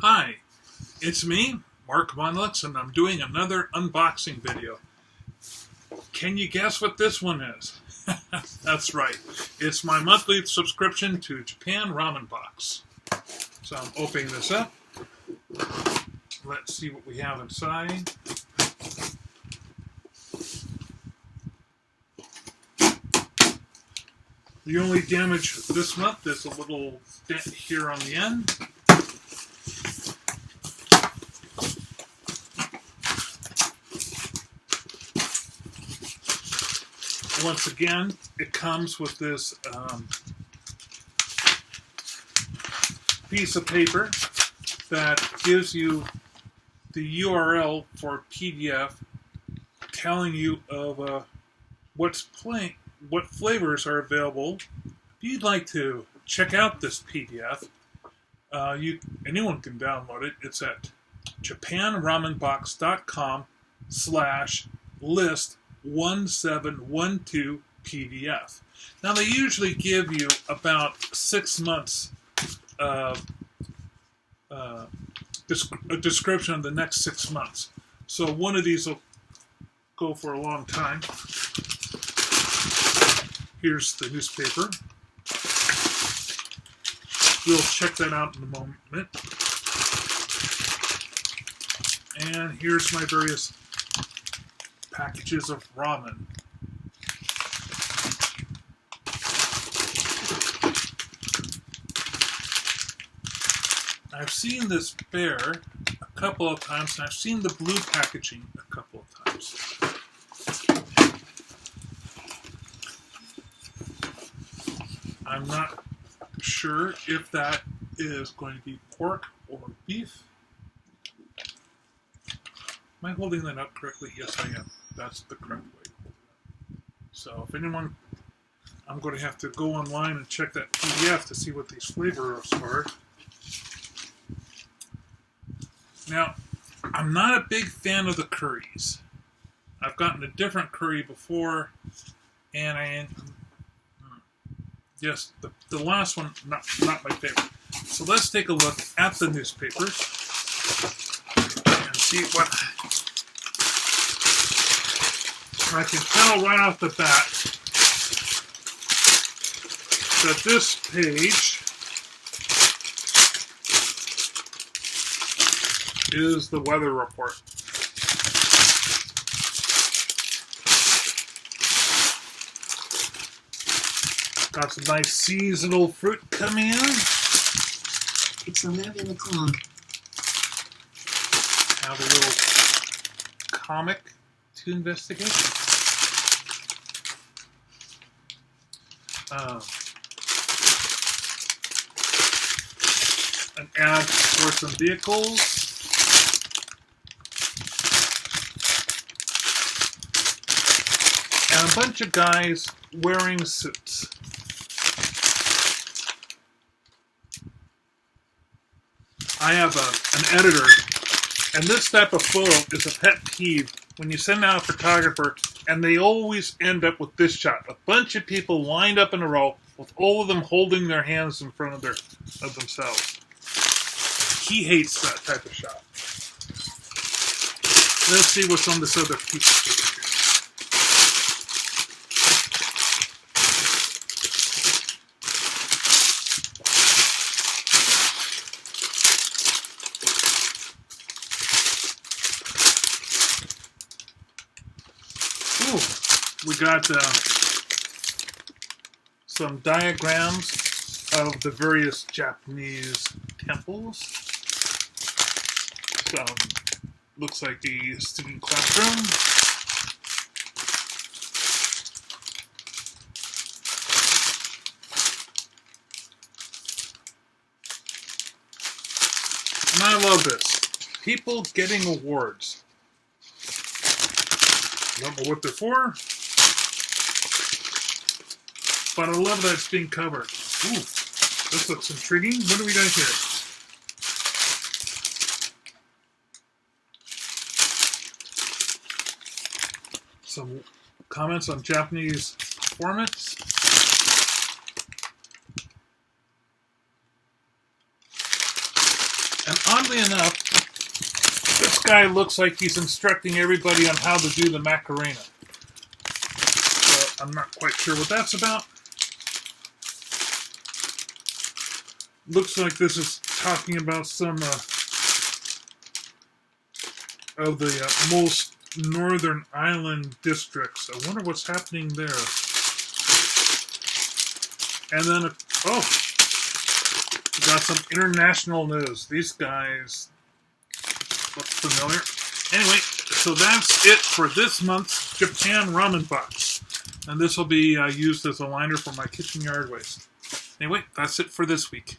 Hi, it's me, Mark Monlux, and I'm doing another unboxing video. Can you guess what this one is? That's right, it's my monthly subscription to Japan Ramen Box. So I'm opening this up. Let's see what we have inside. The only damage this month is a little dent here on the end. Once again, it comes with this piece of paper that gives you the URL for a PDF telling you of what flavors are available. If you'd like to check out this PDF, anyone can download it. It's at japanramenbox.com/list1712 PDF. Now they usually give you about 6 months a description of the next 6 months. So one of these will go for a long time. Here's the newspaper. We'll check that out in a moment. And here's my various packages of ramen. I've seen this bear a couple of times, and I've seen the blue packaging a couple of times. I'm not sure if that is going to be pork or beef. Am I holding that up correctly? Yes, I am. That's the correct way. So if anyone, I'm going to have to go online and check that PDF to see what these flavors are. Now, I'm not a big fan of the curries. I've gotten a different curry before, and yes, the last one, not my favorite. So let's take a look at the newspapers and see what I can tell right off the bat that this page is the weather report. Got some nice seasonal fruit coming in. It's 11 o'clock. Have a little comic to investigate. An ad for some vehicles. And a bunch of guys wearing suits. I have an editor, and this type of photo is a pet peeve when you send out a photographer, and they always end up with this shot. A bunch of people lined up in a row, with all of them holding their hands in front of themselves. He hates that type of shot. Let's see what's on this other piece of paper. We got some diagrams of the various Japanese temples. Some looks like a student classroom. And I love this. People getting awards. Don't know what they're for, but I love that it's being covered. Ooh, this looks intriguing. What do we got here? Some comments on Japanese performance. And oddly enough, this guy looks like he's instructing everybody on how to do the Macarena. So I'm not quite sure what that's about. Looks like this is talking about some of the most northern island districts. I wonder what's happening there. And then, we got some international news. These guys look familiar. Anyway, so that's it for this month's Japan Ramen Box. And this will be used as a liner for my kitchen yard waste. Anyway, that's it for this week.